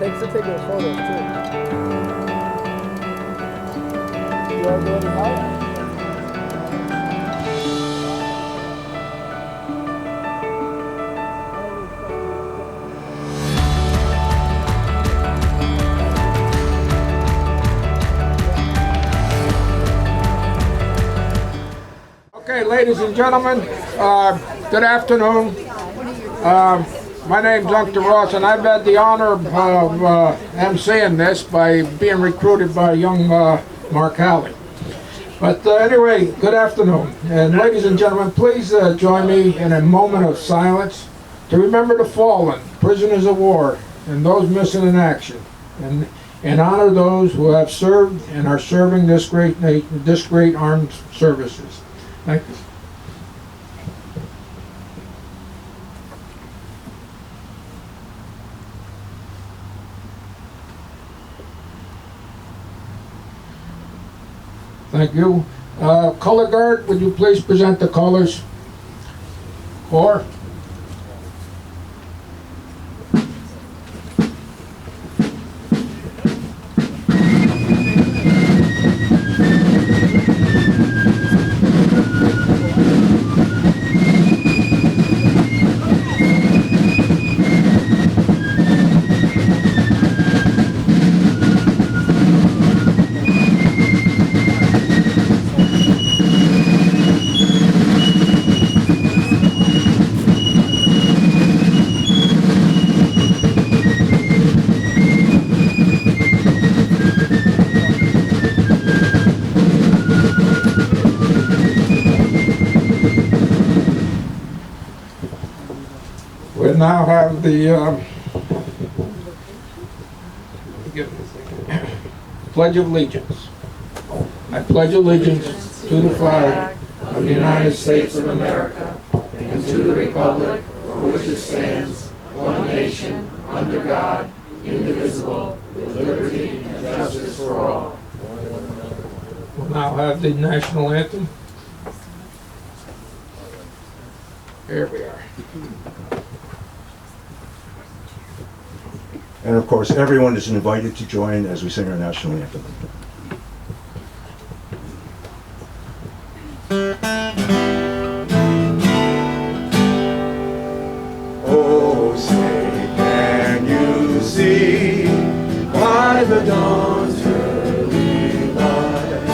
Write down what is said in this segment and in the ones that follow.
Thanks for taking a photo, too. You want to go any higher? Okay, ladies and gentlemen, good afternoon. My name's Dr. Ross, and I've had the honor of emceeing this by being recruited by young Mark Halley. But anyway, good afternoon. And ladies and gentlemen, please join me in a moment of silence to remember the fallen, prisoners of war, and those missing in action, and honor those who have served and are serving this great armed services. Thank you. Thank you. Color Guard, would you please present the colors? Or? We now have the Pledge of Allegiance. I pledge allegiance to the flag of the United States of America and to the republic for which it stands, one nation, under God, indivisible, with liberty and justice for all. We'll now have the national anthem. Here we are. And of course, everyone is invited to join as we sing our national anthem. Oh, say, can you see by the dawn's early light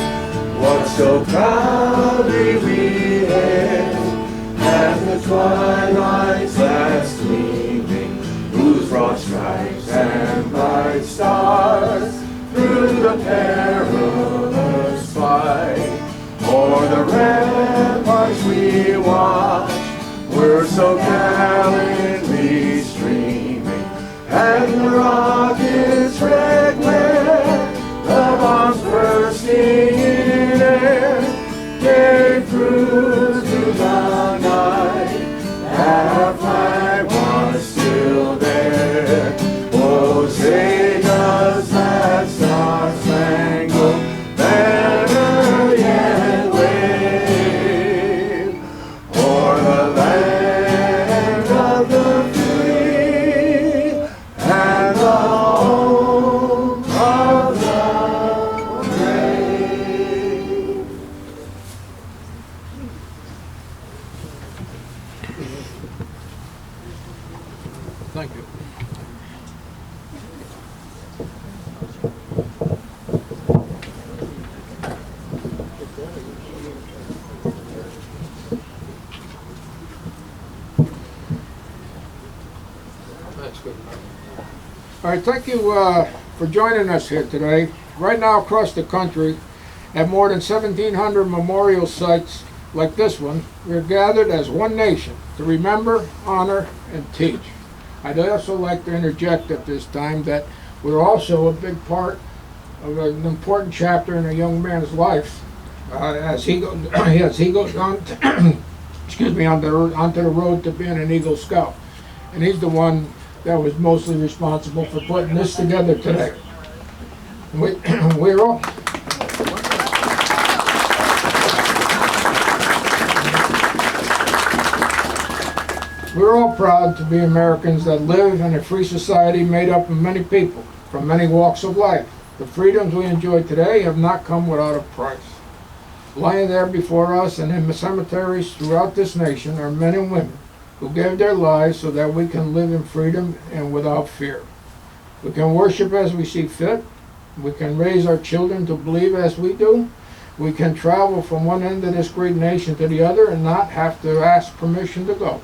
what so proudly we hailed at the twilight's last gleaming, whose broad stripes and bright stars through the perilous fight o'er the ramparts we watch were so gallantly streaming, and the rockets' red glare, the bombs bursting in air, gave proof to the night that our flag was still there. Oh, say does that star-spangled banner yet wave o'er the land of the free and the home of the brave? Thank you. That's good. All right, thank you for joining us here today. Right now across the country, at more than 1,700 memorial sites like this one, we're gathered as one nation to remember, honor, and teach. I'd also like to interject at this time that we're also a big part of an important chapter in a young man's life as he goes on, excuse me, onto the road to being an Eagle Scout. And he's the one that was mostly responsible for putting this together today. We're all. We're all proud to be Americans that live in a free society made up of many people from many walks of life. The freedoms we enjoy today have not come without a price. Lying there before us and in the cemeteries throughout this nation are men and women who gave their lives so that we can live in freedom and without fear. We can worship as we see fit. We can raise our children to believe as we do. We can travel from one end of this great nation to the other and not have to ask permission to go.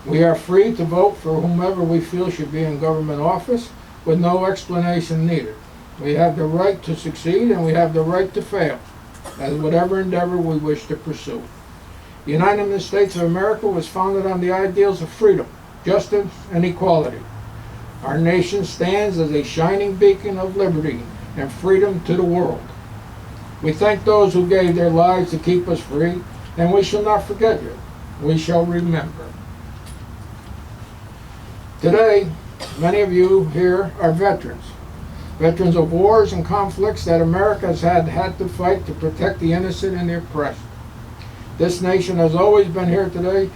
We are free to vote for whomever we feel should be in government office with no explanation needed. We have the right to succeed and we have the right to fail as whatever endeavor we wish to pursue. The United States of America was founded on the ideals of freedom, justice, and equality. Our nation stands as a shining beacon of liberty and freedom to the world. We thank those who gave their lives to keep us free, and we shall not forget you. We shall remember. Today, many of you here are veterans. Veterans of wars and conflicts that America has had to fight to protect the innocent and the oppressed. This nation has always been here today.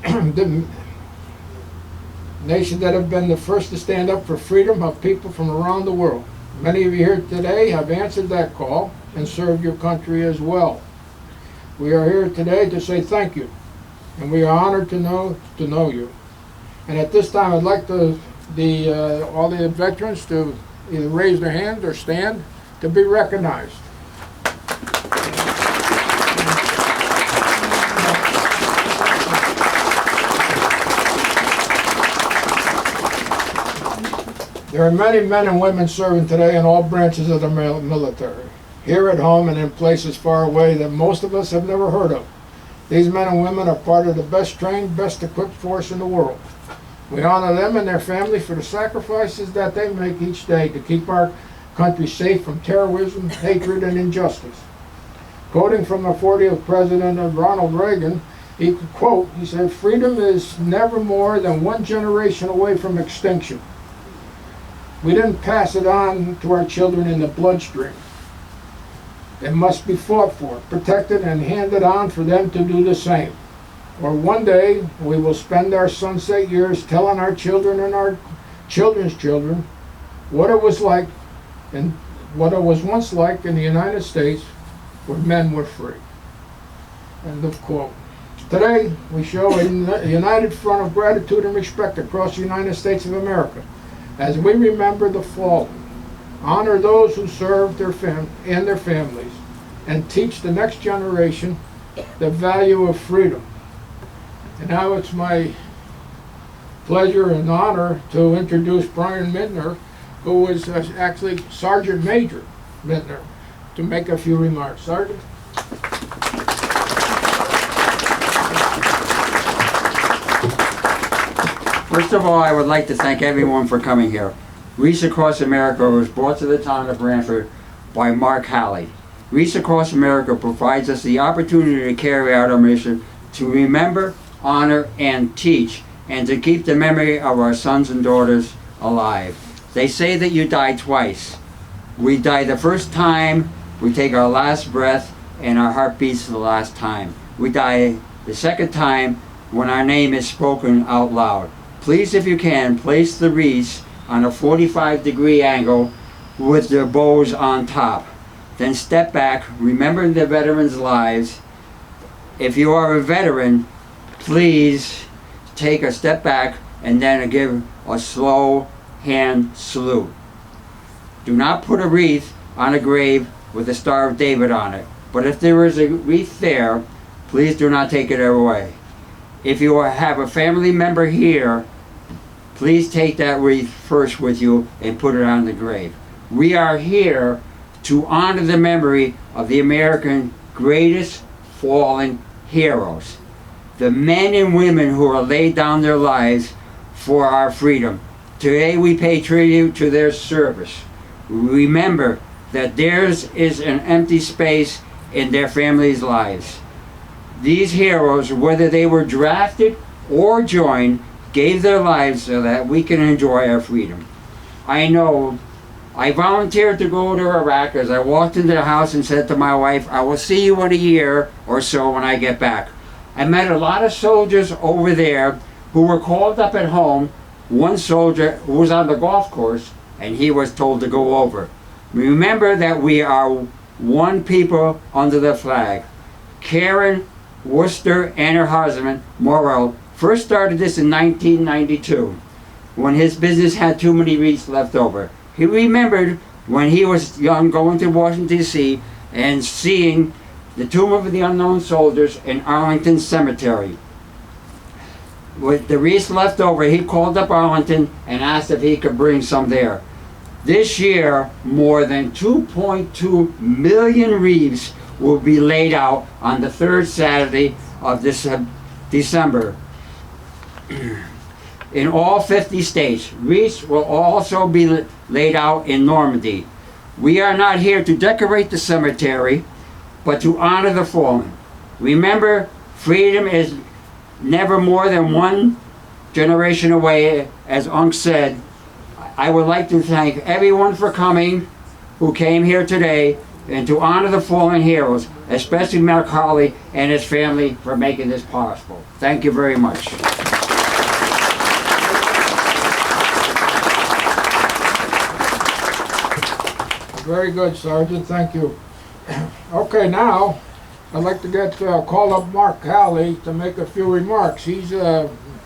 The nation that have been the first to stand up for freedom of people from around the world. Many of you here today have answered that call and served your country as well. We are here today to say thank you, and we are honored to know you. And at this time, I'd like all the veterans to either raise their hands or stand to be recognized. There are many men and women serving today in all branches of the military, here at home and in places far away that most of us have never heard of. These men and women are part of the best trained, best equipped force in the world. We honor them and their families for the sacrifices that they make each day to keep our country safe from terrorism, hatred, and injustice. Quoting from the 40th President of Ronald Reagan, he said, "Freedom is never more than one generation away from extinction. We didn't pass it on to our children in the bloodstream. It must be fought for, protected, and handed on for them to do the same. Or one day we will spend our sunset years telling our children and our children's children what it was like and what it was once like in the United States where men were free." End of quote. Today we show a united front of gratitude and respect across the United States of America as we remember the fallen, honor those who served their families, and teach the next generation the value of freedom. And now it's my pleasure and honor to introduce Brian Midner, who is actually Sergeant Major Midner, to make a few remarks. Sergeant? First of all, I would like to thank everyone for coming here. Wreaths Across America was brought to the town of Branford by Mark Halley. Wreaths Across America provides us the opportunity to carry out our mission to remember, honor, and teach, and to keep the memory of our sons and daughters alive. They say that you die twice. We die the first time we take our last breath and our heart beats the last time. We die the second time when our name is spoken out loud. Please, if you can, place the wreaths on a 45-degree angle with their bows on top. Then step back, remembering the veterans' lives. If you are a veteran, please take a step back and then give a slow hand salute. Do not put a wreath on a grave with the Star of David on it. But if there is a wreath there, please do not take it away. If you have a family member here, please take that wreath first with you and put it on the grave. We are here to honor the memory of the American greatest fallen heroes, the men and women who have laid down their lives for our freedom. Today we pay tribute to their service. Remember that theirs is an empty space in their families' lives. These heroes, whether they were drafted or joined, gave their lives so that we can enjoy our freedom. I know I volunteered to go to Iraq as I walked into the house and said to my wife, "I will see you in a year or so when I get back." I met a lot of soldiers over there who were called up at home. One soldier who was on the golf course, and he was told to go over. Remember that we are one people under the flag. Karen Worcester and her husband, Morrell, first started this in 1992 when his business had too many wreaths left over. He remembered when he was young going to Washington, D.C. and seeing the Tomb of the Unknown Soldiers in Arlington Cemetery. With the wreaths left over, he called up Arlington and asked if he could bring some there. This year, more than 2.2 million wreaths will be laid out on the third Saturday of this December. In all 50 states, wreaths will also be laid out in Normandy. We are not here to decorate the cemetery, but to honor the fallen. Remember, freedom is never more than one generation away, as Unc said. I would like to thank everyone for coming who came here today and to honor the fallen heroes, especially Mark Hawley and his family for making this possible. Thank you very much. Very good, Sergeant. Thank you. Okay, now I'd like to call up Mark Hawley to make a few remarks. He's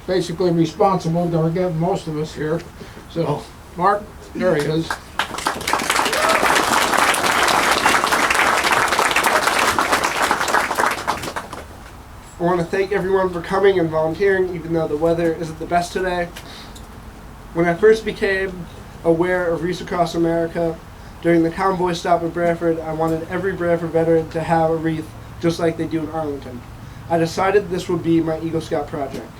basically responsible to get most of us here. So, Mark, there he is. I want to thank everyone for coming and volunteering, even though the weather isn't the best today. When I first became aware of Wreaths Across America during the convoy stop in Branford, I wanted every Branford veteran to have a wreath just like they do in Arlington. I decided this would be my Eagle Scout project.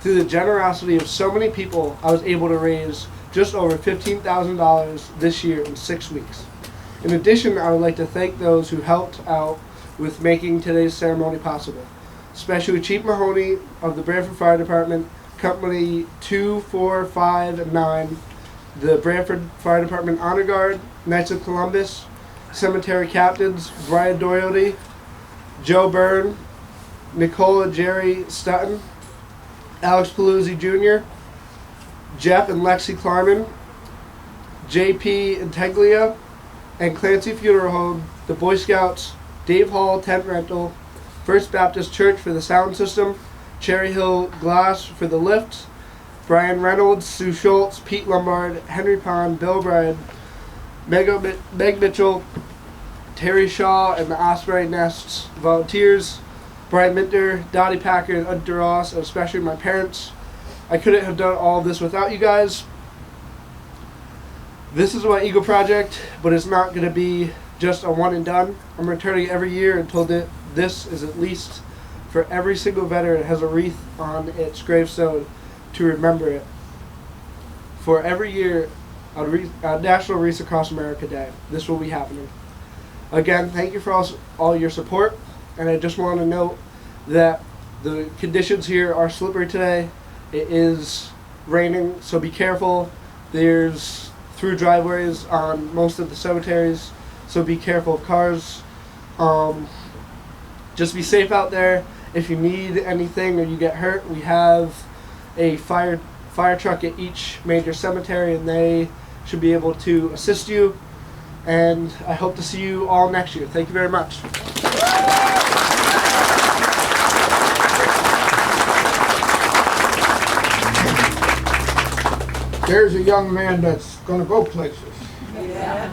Through the generosity of so many people, I was able to raise just over $15,000 this year in 6 weeks. In addition, I would like to thank those who helped out with making today's ceremony possible, especially Chief Mahoney of the Branford Fire Department, Company 2, 4, 5, and 9, the Branford Fire Department Honor Guard, Knights of Columbus, Cemetery Captains Brian Doherty, Joe Byrne, Nicola Jerry Stutton, Alex Paluzzi Jr., Jeff and Lexi Klarman, JP Integlia, and Clancy Funeral Home, the Boy Scouts, Dave Hall Tent Rental, First Baptist Church for the sound system, Cherry Hill Glass for the lift, Brian Reynolds, Sue Schultz, Pete Lombard, Henry Pond, Bill Bryan, Meg Mitchell, Terry Shaw, and the Osprey Nests volunteers, Brian Minter, Dottie Packer, and Ed Ross, and especially my parents. I couldn't have done all of this without you guys. This is my Eagle project, but it's not going to be just a one and done. I'm returning every year until this is at least for every single veteran has a wreath on its gravestone to remember it. For every year on National Wreaths Across America Day, this will be happening. Again, thank you for all your support, and I just want to note that the conditions here are slippery today. It is raining, so be careful. There's through driveways on most of the cemeteries, so be careful of cars. Just be safe out there. If you need anything or you get hurt, we have a fire truck at each major cemetery, and they should be able to assist you. And I hope to see you all next year. Thank you very much. There's a young man that's going to go places. Yeah.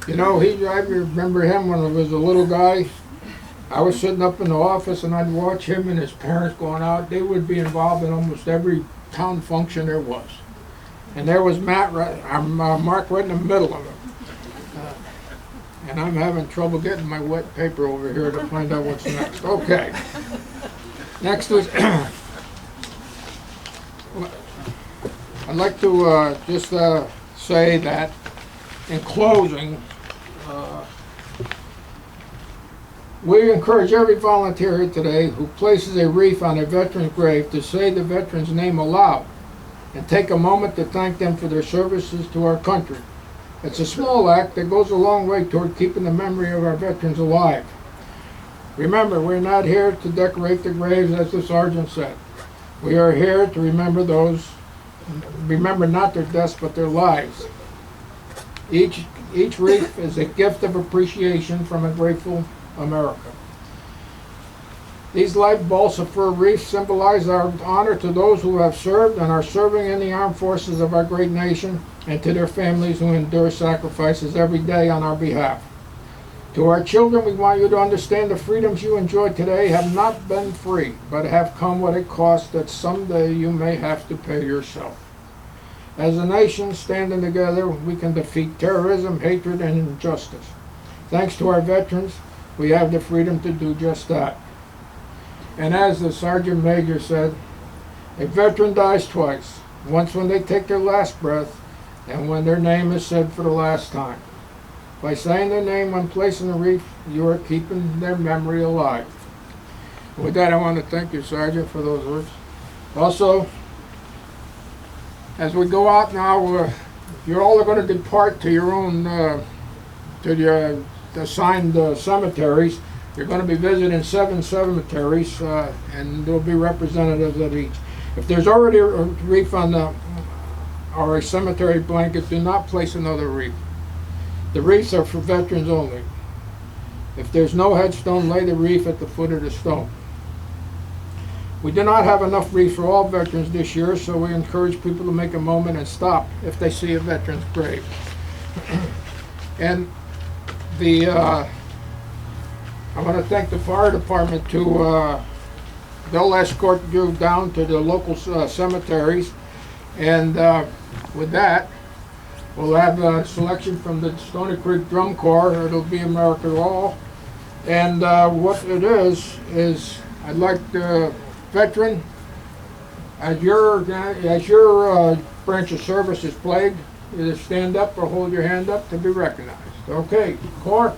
You know, I remember him when I was a little guy. I was sitting up in the office and I'd watch him and his parents going out. They would be involved in almost every town function there was. And there was Mark right in the middle of it. And I'm having trouble getting my wet paper over here to find out what's next. Okay. Next is, I'd like to just say that in closing, we encourage every volunteer here today who places a wreath on a veteran's grave to say the veteran's name aloud and take a moment to thank them for their services to our country. It's a small act that goes a long way toward keeping the memory of our veterans alive. Remember, we're not here to decorate the graves, as the sergeant said. We are here to remember not their deaths, but their lives. Each wreath is a gift of appreciation from a grateful America. These live balsa fir wreaths symbolize our honor to those who have served and are serving in the armed forces of our great nation, and to their families who endure sacrifices every day on our behalf. To our children, we want you to understand the freedoms you enjoy today have not been free, but have come at a cost that someday you may have to pay yourself. As a nation, standing together, we can defeat terrorism, hatred, and injustice. Thanks to our veterans, we have the freedom to do just that. And as the Sergeant Major said, a veteran dies twice, once when they take their last breath, and when their name is said for the last time. By saying their name when placing a wreath, you are keeping their memory alive. With that, I want to thank you, Sergeant, for those words. Also, as we go out now, you're all going to depart to your own, to your assigned cemeteries. You're going to be visiting 7 cemeteries, and there'll be representatives of each. If there's already a wreath on or a cemetery blanket, do not place another wreath. The wreaths are for veterans only. If there's no headstone, lay the wreath at the foot of the stone. We do not have enough wreaths for all veterans this year, so we encourage people to make a moment and stop if they see a veteran's grave. And I want to thank the fire department they'll escort you down to the local cemeteries, and with that, we'll have a selection from the Stony Creek Drum Corps. It'll be America All, and what it is I'd like the veteran, as your branch of service is played, either stand up or hold your hand up to be recognized. Okay, Corps.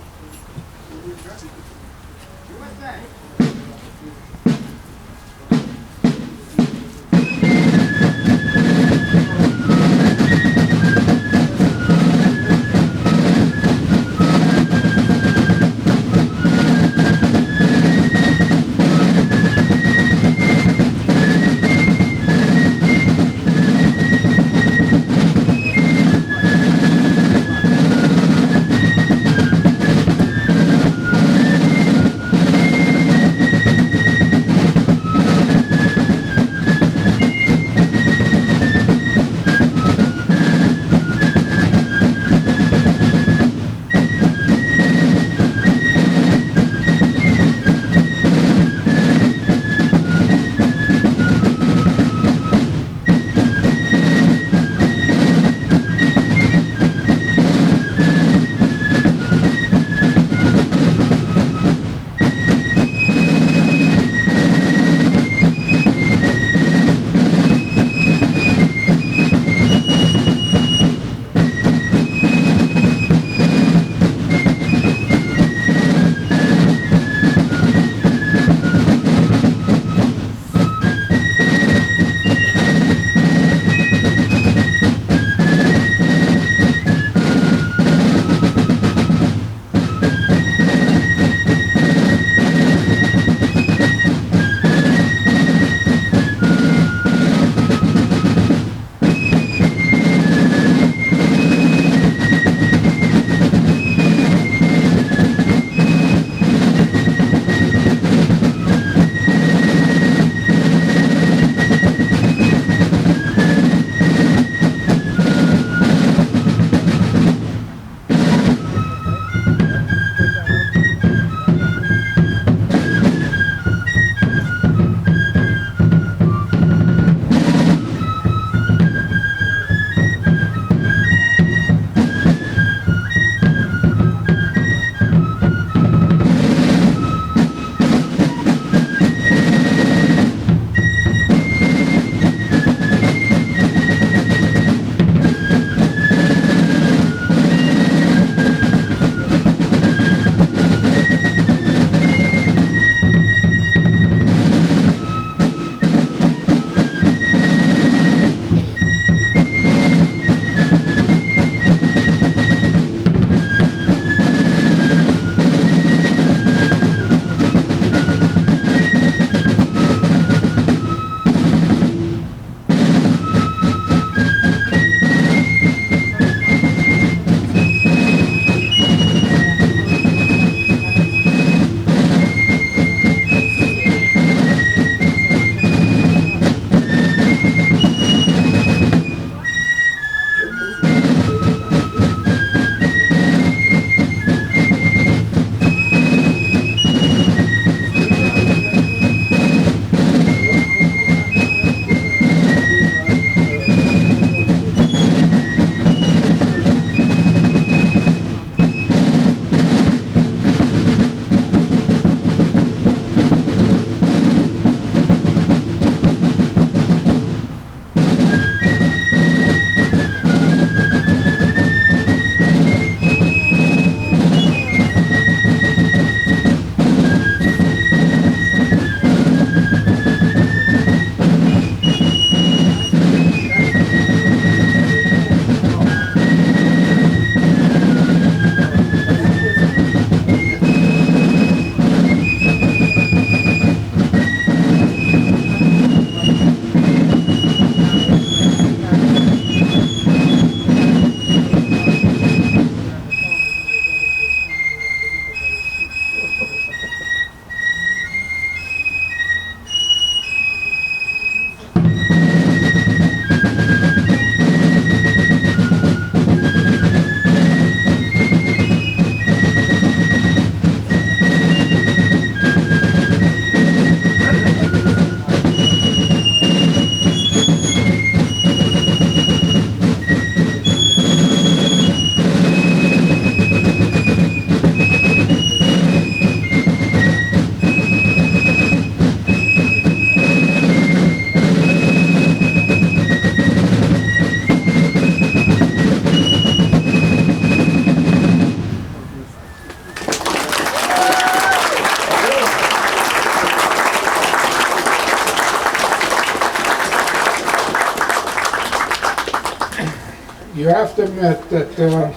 you have to admit that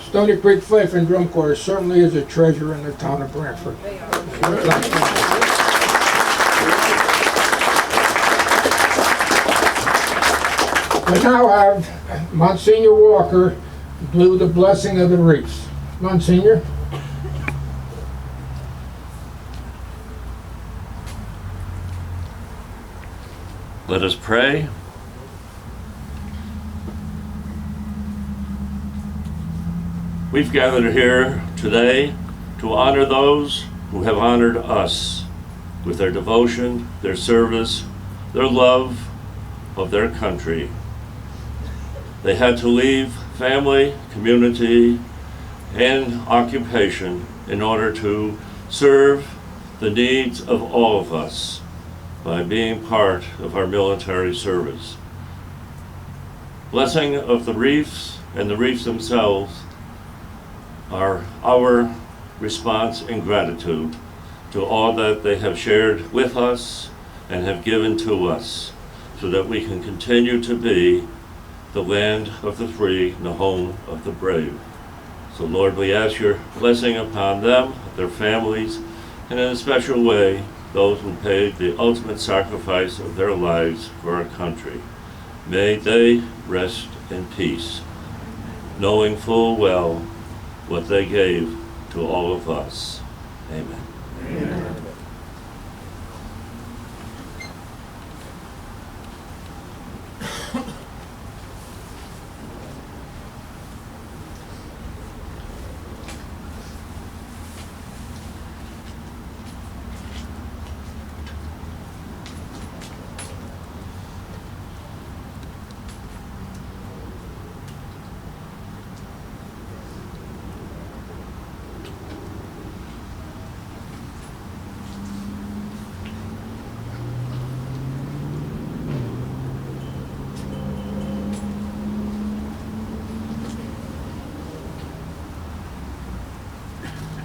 Stony Creek Fife and Drum Corps certainly is a treasure in the town of Branford. We now have Monsignor Walker do the blessing of the wreaths. Monsignor? Let us pray. We've gathered here today to honor those who have honored us with their devotion, their service, their love of their country. They had to leave family, community, and occupation in order to serve the needs of all of us by being part of our military service. Blessing of the Wreaths and the Wreaths themselves are our response and gratitude to all that they have shared with us and have given to us, so that we can continue to be the land of the free and the home of the brave. So Lord, we ask your blessing upon them, their families, and in a special way, those who paid the ultimate sacrifice of their lives for our country. May they rest in peace, knowing full well what they gave to all of us. Amen. Amen.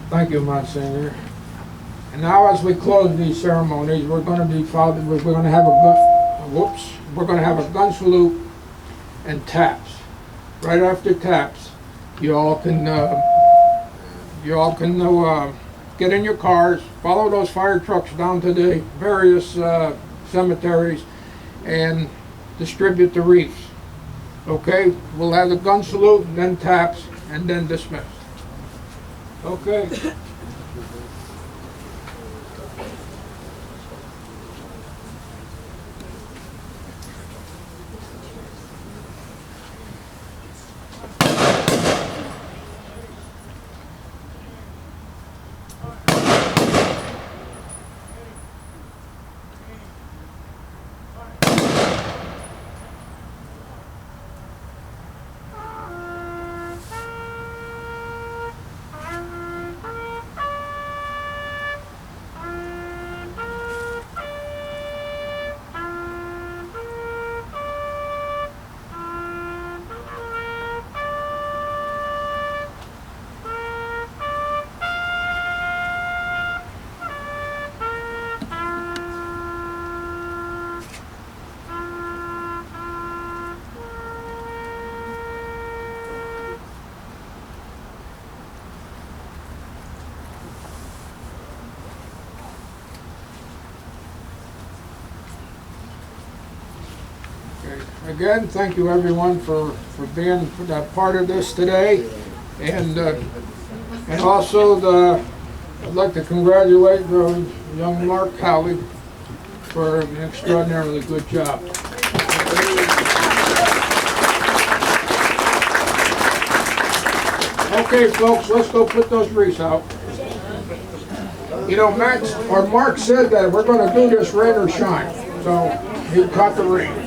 Thank you, Monsignor. And now, as we close these ceremonies, we're going to be followed. We're going to have a gun. Whoops! We're going to have a gun salute and taps. Right after taps, you all can get in your cars, follow those fire trucks down to the various cemeteries, and distribute the wreaths. Okay? We'll have the gun salute, and then taps, and then dismiss. Okay. Again, thank you everyone for being that part of this today, and also I'd like to congratulate young Mark Howley for an extraordinarily good job. Okay, folks, let's go put those wreaths out. You know, Mark said that we're going to do this rain or shine, so he caught the rain.